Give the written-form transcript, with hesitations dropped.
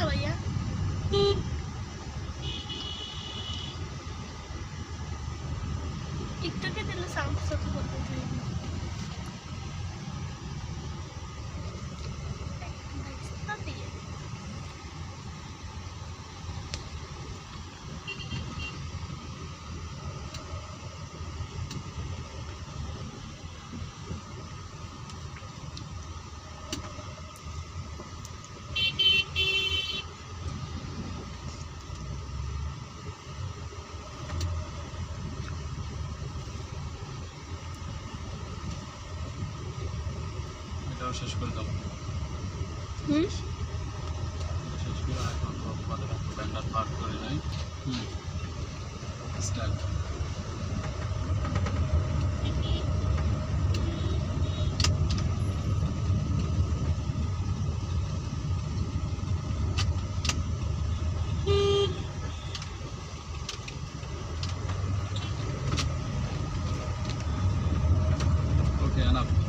ना भैया। टिकटॉके दिलं सांगतो बोलतो শেষ করে দাও। শেষ করে এখন তোমাদের ব্যান্ডার পার করে নেই। স্টার্ট। Okay, enough.